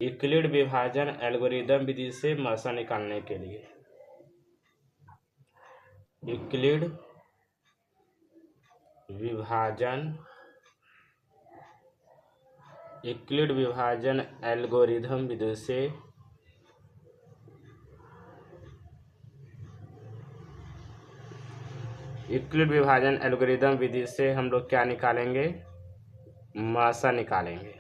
Euclid विभाजन algorithm विधि से मासा निकालने के लिए यूक्लिड विभाजन एल्गोरिदम विधि से यूक्लिड विभाजन एल्गोरिदम विधि से हम लोग क्या निकालेंगे, मासा निकालेंगे।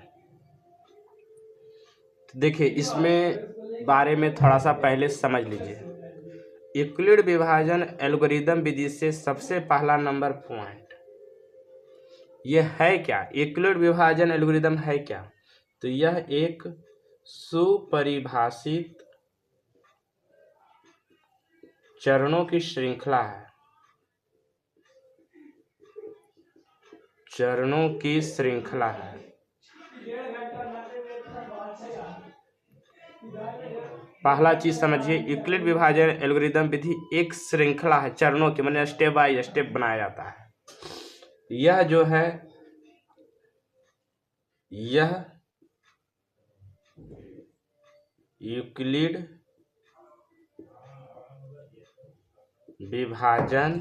तो देखिए इसमें बारे में थोड़ा सा पहले समझ लीजिए। यूक्लिड विभाजन एल्गोरिदम विधि से सबसे पहला नंबर पॉइंट यह है क्या, यूक्लिड विभाजन एल्गोरिदम है क्या, तो यह एक सुपरिभाषित चरणों की श्रृंखला है। चरणों की श्रृंखला है। पहला चीज समझिए, यूक्लिड विभाजन एल्गोरिदम विधि एक श्रृंखला है, चरणों की, माने स्टेप बाय स्टेप बनाया जाता है। यह जो है, यह यूक्लिड विभाजन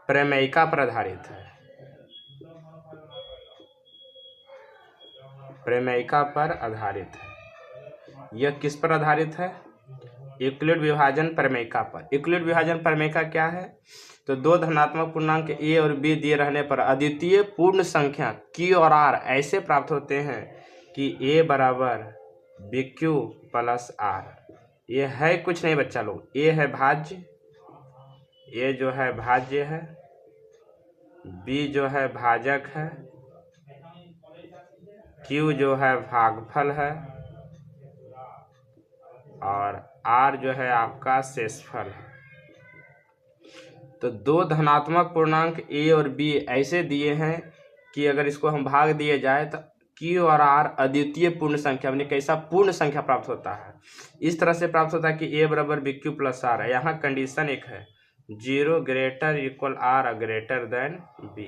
प्रमेयिका पर आधारित है। प्रमेयिका पर आधारित है। यह किस पर आधारित है, यूक्लिड विभाजन प्रमेयिका पर। यूक्लिड विभाजन प्रमेयिका क्या है, तो दो धनात्मक पूर्णांक a और b दिए रहने पर अद्वितीय पूर्ण संख्या q और r ऐसे प्राप्त होते हैं कि a बराबर bq प्लस r। ये है कुछ नहीं बच्चा लोग, a है भाज्य, a जो है भाज्य है, b जो है भाजक है, q जो है भागफल है और r जो है आपका शेषफल है। तो दो धनात्मक पूर्णांक a और b ऐसे दिए हैं कि अगर इसको हम भाग दिए जाए तो q और r अद्वितीय पूर्ण संख्या, यानी कैसा पूर्ण संख्या प्राप्त होता है। इस तरह से प्राप्त होता है कि a बराबर bq प्लस r है। यहाँ कंडीशन एक है 0 greater equal r greater than b,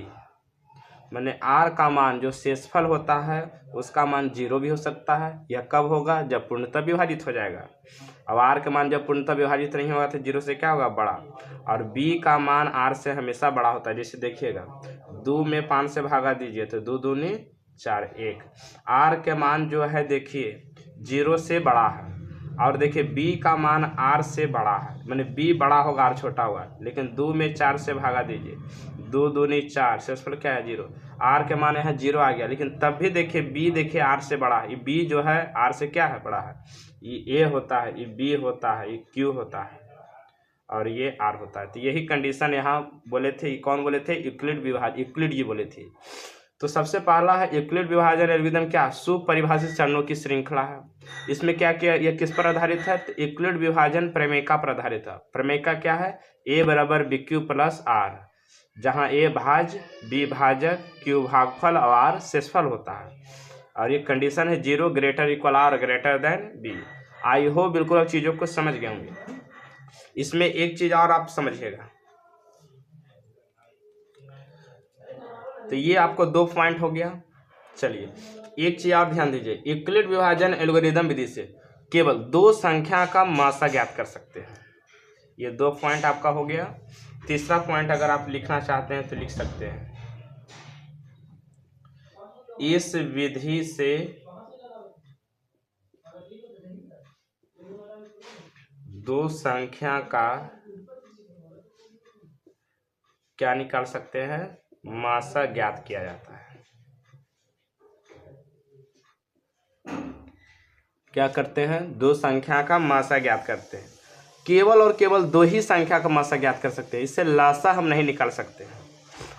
माने r का मान जो शेषफल होता है उसका मान 0 भी हो सकता है। यह कब होगा, जब पूर्णतः विभाजित हो जाएगा। अब r का मान जब पूर्णतः विभाजित नहीं होगा तो 0 से क्या होगा, बड़ा। और b का मान r से हमेशा बड़ा होता है। जैसे देखिएगा 2 में 5 से भागा दीजिए तो 2 दूनी 4 1। r के मान जो है देखिए 0 से बड़ा है, और देखिए b का मान r से बड़ा है, माने b बड़ा होगा r छोटा होगा। लेकिन 2 में 4 से भागा दीजिए, 2 दूनी 4, शेषफल क्या है 0। r के मान यहाँ 0 आ गया, लेकिन तब भी देखिए b देखिए r से बड़ा है। ये b जो है r से क्या है, बड़ा है। ये a होता है, ये b होता है, ये q होता है और ये r होता है। तो यही कंडीशन यहाँ बोले थे, कौन बोले थे, यूक्लिड जी बोले थे। तो सबसे पहला है यूक्लिड विभाजन एल्गोरिदम क्या, सुपरिभाषित चरणों की श्रृंखला है। इसमें क्या किया, यह किस पर आधारित है, तो यूक्लिड विभाजन प्रमेयिका पर आधारित है। प्रमेयिका क्या है, a बराबर bq प्लस r, जहाँ a भाज्य, b भाजक, q भागफल और r शेषफल होता है। और ये कंडीशन है 0 greater equal r greater than b। I hope बिल्कुल अब चीज़ों को समझ गए होंगे। इसमें एक चीज़ और आप समझिएगा, तो ये आपको 2 पॉइंट हो गया। चलिए एक चीज आप ध्यान दीजिए, यूक्लिड विभाजन एल्गोरिदम विधि से केवल 2 संख्या का मासा ज्ञात कर सकते हैं। ये 2 पॉइंट आपका हो गया। तीसरा पॉइंट अगर आप लिखना चाहते हैं तो लिख सकते हैं, इस विधि से दो संख्या का क्या निकाल सकते हैं, मासा ज्ञात किया जाता है। क्या करते हैं, 2 संख्या का मासा ज्ञात करते हैं। केवल और केवल 2 ही संख्या का मासा ज्ञात कर सकते हैं, इससे लासा हम नहीं निकाल सकते हैं।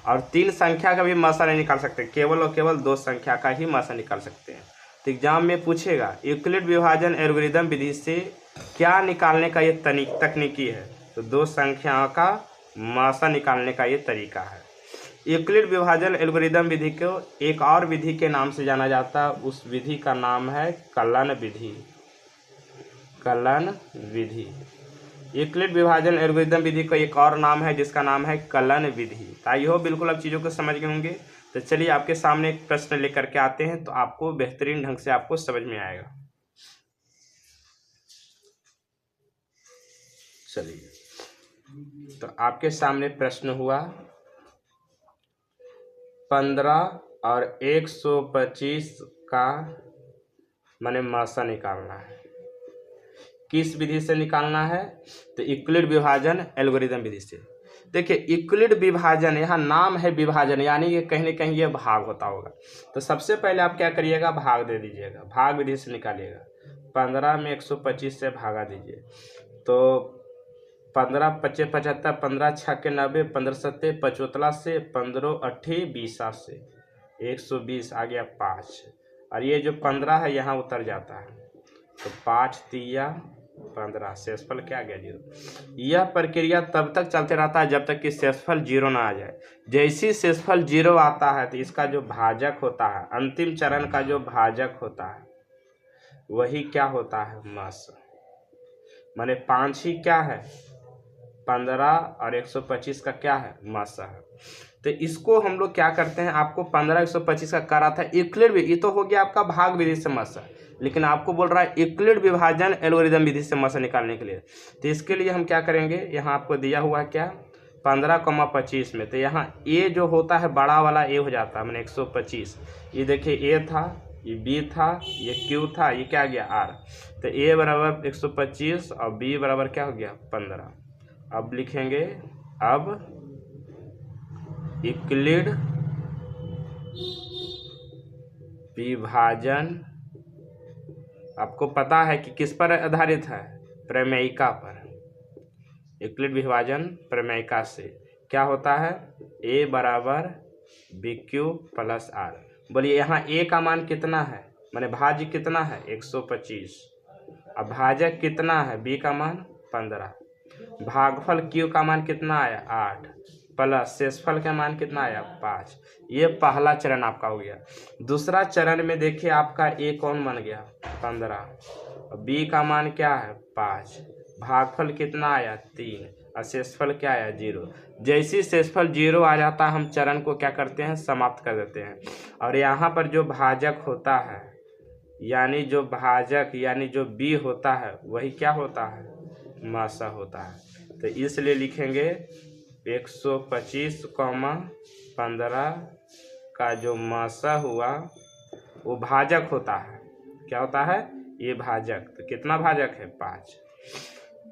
और 3 संख्या का भी मासा नहीं निकाल सकते, केवल और केवल 2 संख्या का ही मासा निकाल सकते हैं। तो एग्जाम में पूछेगा यूक्लिड विभाजन एल्गोरिदम विधि से क्या निकालने का ये तकनीकी है, तो 2 संख्याओं का मासा निकालने का ये तरीका है। यूक्लिड विभाजन एल्गोरिदम विधि को एक और विधि के नाम से जाना जाता है, उस विधि का नाम है कलन विधि। कलन विधि, यूक्लिड विभाजन एल्गोरिदम विधि का एक और नाम है जिसका नाम है कलन विधि। आइए हो बिल्कुल अब चीज़ों को समझ गए होंगे। तो चलिए आपके सामने एक प्रश्न लेकर के आते हैं, तो आपको बेहतरीन ढंग से आपको समझ में आएगा। चलिए, तो आपके सामने प्रश्न हुआ 15 और 125 का माने मासा निकालना है। किस विधि से निकालना है? तो यूक्लिड विभाजन एल्गोरिदम विधि से। देखिए, यूक्लिड विभाजन, यहाँ नाम है विभाजन, यानी कि कहीं न कहीं ये भाग होता होगा। तो सबसे पहले आप क्या करिएगा, भाग दे दीजिएगा, भाग विधि से निकालिएगा। 15 में 125 से भागा दीजिए, तो 15 पच्चे 75, 15 छक्के 90, 15 सत्ते 55 से, 15 अट्ठी 20 से 120 आ गया 5। और ये जो 15 है यहाँ उतर जाता है, तो 5 तिया 15, शेषफल क्या आ गया 0। यह प्रक्रिया तब तक चलते रहता है जब तक कि शेषफल 0 ना आ जाए। जैसे शेषफल 0 आता है तो इसका जो भाजक होता है, अंतिम चरण का जो भाजक होता है, वही क्या होता है, मास। माने 5 ही क्या है, 15 और 125 का क्या है, मासा है। तो इसको हम लोग क्या करते हैं, आपको 15 125 का करा था यूक्लिड, ये तो हो गया आपका भाग विधि से मासा, लेकिन आपको बोल रहा है यूक्लिड विभाजन एल्गोरिदम विधि से मासा निकालने के लिए। तो इसके लिए हम क्या करेंगे, यहाँ आपको दिया हुआ है क्या, 15,25 में, तो यहाँ ए जो होता है बड़ा वाला ए हो जाता है, मैंने 125। ये देखिए ए था, ये बी था, ये क्यू था, ये क्या गया आर। तो ए बराबर 125 और बी बराबर क्या हो गया 15। अब लिखेंगे, अब यूक्लिड विभाजन आपको पता है कि किस पर आधारित है, प्रमेयिका पर। यूक्लिड विभाजन प्रमेयिका से क्या होता है, ए बराबर बी क्यू प्लस आर। बोलिए यहाँ ए का मान कितना है, माने भाज्य कितना है 125, अब भाजक कितना है, बी का मान 15, भागफल क्यू का मान कितना आया 8, प्लस शेषफल का मान कितना आया 5। ये पहला चरण आपका हो गया। दूसरा चरण में देखिए आपका ए कौन बन गया 15, बी का मान क्या है 5, भागफल कितना आया 3 और शेषफल क्या आया 0। जैसे शेषफल 0 आ जाता है, हम चरण को क्या करते हैं, समाप्त कर देते हैं। और यहाँ पर जो भाजक होता है, यानी जो भाजक यानी जो बी होता है, वही क्या होता है, मासा होता है। तो इसलिए लिखेंगे 125, 15 का जो मासा हुआ वो भाजक होता है, क्या होता है, ये भाजक। तो कितना भाजक है 5।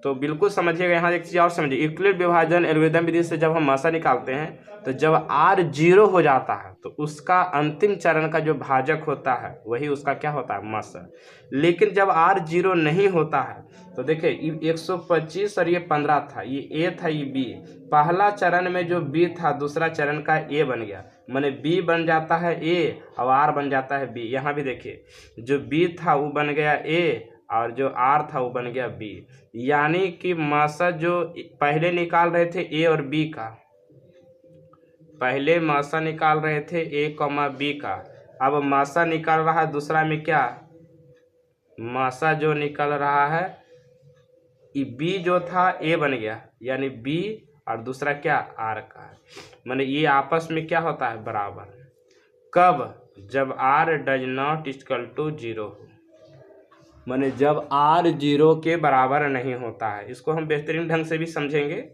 तो बिल्कुल समझिएगा, यहाँ एक चीज़ और समझिए, यूक्लिड विभाजन एल्गोरिदम विधि से जब हम मासा निकालते हैं, तो जब r 0 हो जाता है तो उसका अंतिम चरण का जो भाजक होता है वही उसका क्या होता है, मासा। लेकिन जब r 0 नहीं होता है, तो देखिए 125 और ये 15 था, ये ए था, ये बी। पहला चरण में जो बी था, दूसरा चरण का ए बन गया, माने बी बन जाता है ए और आर बन जाता है बी। यहाँ भी देखिए, जो बी था वो बन गया ए और जो आर था वो बन गया बी। यानी कि मासा जो पहले निकाल रहे थे ए और बी का, पहले मासा निकाल रहे थे ए कॉमा बी का, अब मासा निकाल रहा है दूसरा में क्या, मासा जो निकल रहा है, ये बी जो था ए बन गया, यानी बी और दूसरा क्या आर का, माने ये आपस में क्या होता है, बराबर। कब, जब r does not equal to 0 हो, माने जब आर 0 के बराबर नहीं होता है। इसको हम बेहतरीन ढंग से भी समझेंगे,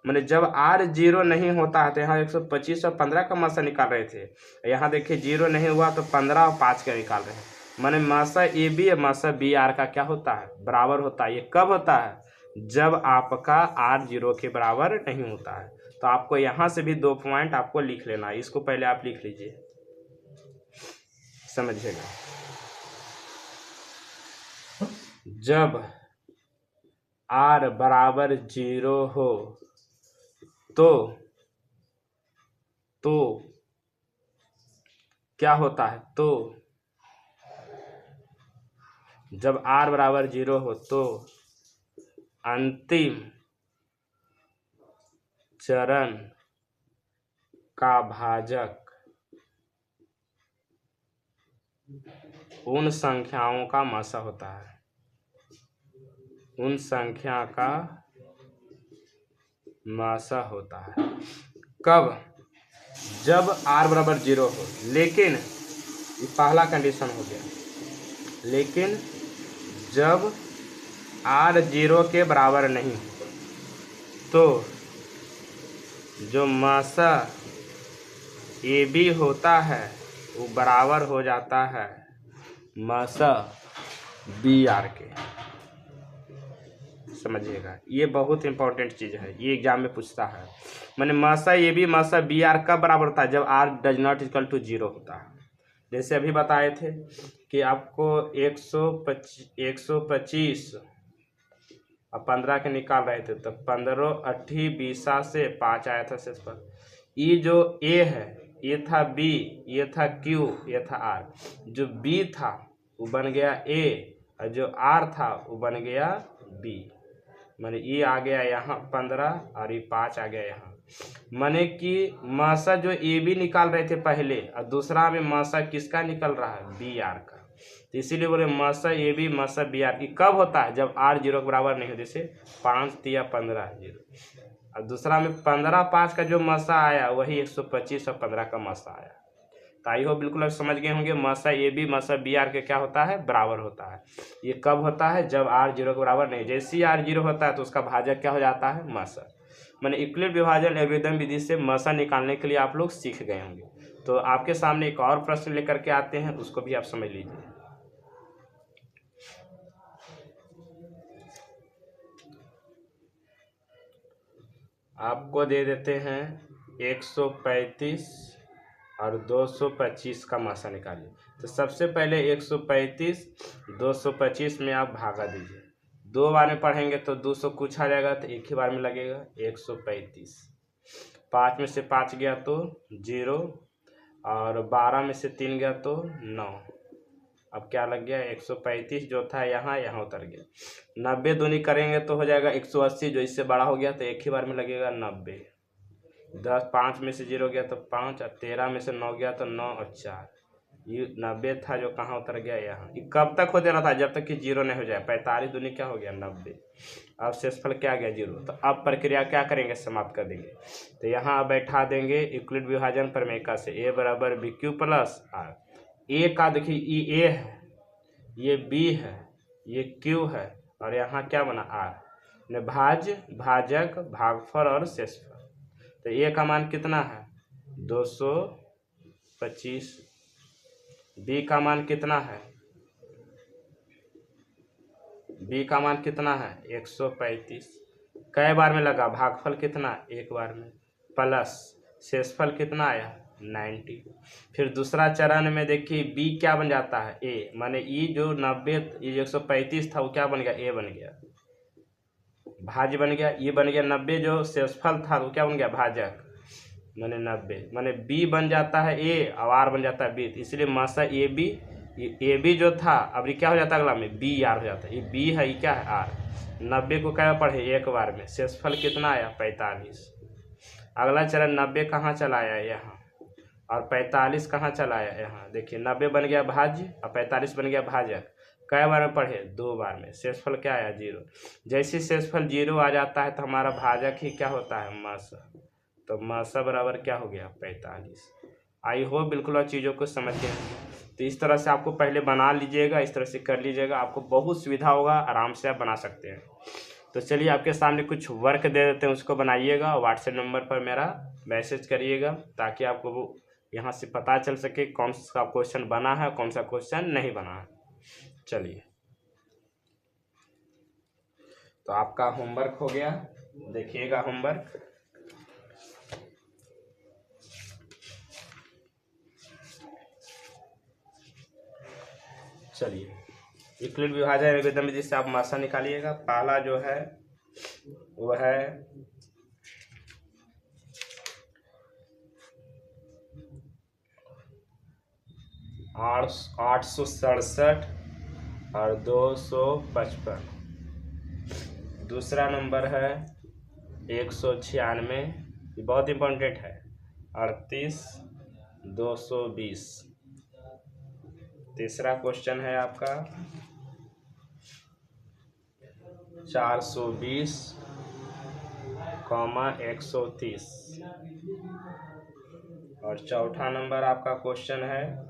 माने जब आर 0 नहीं होता है, तो यहाँ 125 और 15 का मासा निकाल रहे थे, यहाँ देखिए 0 नहीं हुआ तो 15 और 5 का निकाल रहे हैं, माने मासा ए बी और मासा बी आर का क्या होता है, बराबर होता है। ये कब होता है, जब आपका आर 0 के बराबर नहीं होता है। तो आपको यहाँ से भी 2 पॉइंट आपको लिख लेना है, इसको पहले आप लिख लीजिए, समझिएगा। जब आर बराबर 0 हो तो क्या होता है, तो जब आर बराबर 0 हो तो अंतिम चरण का भाजक उन संख्याओं का मासा होता है, उन संख्या का मासा होता है। कब, जब r बराबर 0 हो, लेकिन ये पहला कंडीशन हो गया, लेकिन जब r 0 के बराबर नहीं तो जो मासा AB होता है वो बराबर हो जाता है मासा BR के। समझिएगा, ये बहुत इंपॉर्टेंट चीज़ है, ये एग्जाम में पूछता है। मैंने मासा AB मासा BR कब बराबर होता है? जब r does not equal to 0 होता है। जैसे अभी बताए थे कि आपको 125 और 15 के निकाल रहे थे, तो 15 8 20 से 5 आया था शेष पर। ये जो A है ये था B, ये था Q, ये था R। जो B था वो बन गया A और जो R था वो बन गया B। माने ये आ गया यहाँ 15 और ये 5 आ गया यहाँ। माने कि मासा जो AB निकाल रहे थे पहले और दूसरा में मासा किसका निकल रहा है? BR का। तो इसीलिए बोले मासा AB मासा BR। ये कब होता है? जब R 0 के बराबर नहीं हो। जैसे 5 दिया 15 0 और दूसरा में 15 5 का जो मासा आया वही 125 और 15 का मासा आया। तो आई हो बिल्कुल अब समझ गए होंगे मासा AB मासा BR के क्या होता है? बराबर होता है। ये कब होता है? जब R 0 के बराबर नहीं। जैसे ही R 0 होता है तो उसका भाजक क्या हो जाता है? मासा। मैंने यूक्लिड विभाजन एल्गोरिथम विधि से मासा निकालने के लिए आप लोग सीख गए होंगे। तो आपके सामने एक और प्रश्न लेकर के आते हैं, उसको भी आप समझ लीजिए। आपको दे देते हैं 135 और 225 का मासा निकालिए। तो सबसे पहले 135 225 में आप भागा दीजिए। 2 बार में पढ़ेंगे तो 200 कुछ आ जाएगा, तो एक ही बार में लगेगा 135। 5 में से 5 गया तो 0 और 12 में से 3 गया तो 9। अब क्या लग गया? 135 जो था यहाँ उतर गया। 90 दूनी करेंगे तो हो जाएगा 180, जो इससे बड़ा हो गया तो एक ही बार में लगेगा 90। 10 5 में से 0 गया तो 5 और 13 में से 9 गया तो 9 और 4। ये 90 था जो कहाँ उतर गया? यहाँ। ये कब तक हो देना था? जब तक कि 0 नहीं हो जाए। 45 दूनी क्या हो गया? 90। अब शेषफल क्या गया? 0। तो अब प्रक्रिया क्या करेंगे? समाप्त कर देंगे। तो यहाँ बैठा देंगे यूक्लिड विभाजन प्रमेय से A बराबर BQ प्लस R। A का देखिए ये A है, ये B है, ये Q है और यहाँ क्या बना? R। भाजक भागफल और शेषफल। तो A का मान कितना है? 225। B का मान कितना है? B का मान कितना है? 135। कै बार में लगा? भागफल कितना? एक बार में। प्लस शेषफल कितना आया? 90। फिर दूसरा चरण में देखिए B क्या बन जाता है? A। माने ये जो 90 ये 135 था वो क्या बन गया? A बन गया, भाज्य बन गया। ये बन गया 90, जो शेषफल था वो क्या बन गया? भाजक। माने 90 माने B बन जाता है A और R बन जाता है B। इसलिए मासा AB, ये AB जो था अब ये क्या हो जाता है? अगला में BR हो जाता है। ये B है, ये क्या है? R। 90 को क्या पढ़े? एक बार में। शेषफल कितना आया? 45। अगला चरण 90 कहाँ चला आया? यहाँ। और 45 कहाँ चला आया? यहाँ। देखिए 90 बन गया भाज्य और 45 बन गया भाजक। कै बार में पढ़े? 2 बार में। शेषफल क्या आया? 0। जैसे शेषफल 0 आ जाता है तो हमारा भाजक ही क्या होता है? मासा। तो मासा बराबर क्या हो गया? 45। आई होप बिल्कुल चीज़ों को समझ गए। तो इस तरह से आपको पहले बना लीजिएगा, इस तरह से कर लीजिएगा, आपको बहुत सुविधा होगा, आराम से आप बना सकते हैं। तो चलिए आपके सामने कुछ वर्क दे देते हैं, उसको बनाइएगा। व्हाट्सएप नंबर पर मेरा मैसेज करिएगा ताकि आपको वो यहाँ से पता चल सके कौन सा क्वेश्चन बना है, कौन सा क्वेश्चन नहीं बना है। चलिए, तो आपका होमवर्क हो गया, देखिएगा होमवर्क। चलिए, यूक्लिड विभाजन एल्गोरिथम विधि से आप मासा निकालिएगा। पहला जो है वह है 867 और 255। दूसरा नंबर है 196, ये बहुत इम्पोर्टेंट है, 38 220। तीसरा क्वेश्चन है आपका 420, 130। और चौथा नंबर आपका क्वेश्चन है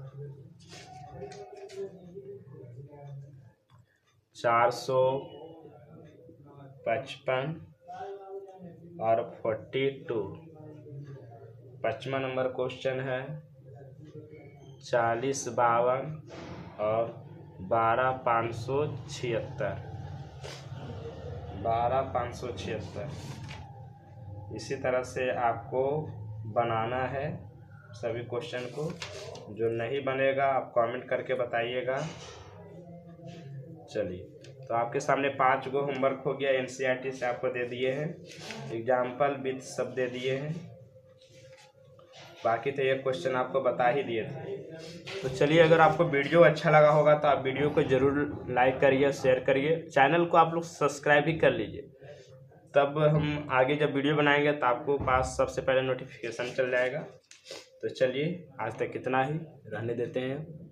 455 और 42। 5वां नंबर क्वेश्चन है 4052 और 12576। 12576। इसी तरह से आपको बनाना है सभी क्वेश्चन को। जो नहीं बनेगा आप कमेंट करके बताइएगा। चलिए, तो आपके सामने 5 गो होमवर्क हो गया, एनसीईआरटी से आपको दे दिए हैं, एग्जाम्पल विद सब दे दिए हैं। बाकी तो ये क्वेश्चन आपको बता ही दिए थे। तो चलिए, अगर आपको वीडियो अच्छा लगा होगा तो आप वीडियो को ज़रूर लाइक करिए, शेयर करिए, चैनल को आप लोग सब्सक्राइब भी कर लीजिए। तब हम आगे जब वीडियो बनाएंगे तो आपको पास सबसे पहले नोटिफिकेशन चल जाएगा। तो चलिए, आज तक इतना ही रहने देते हैं।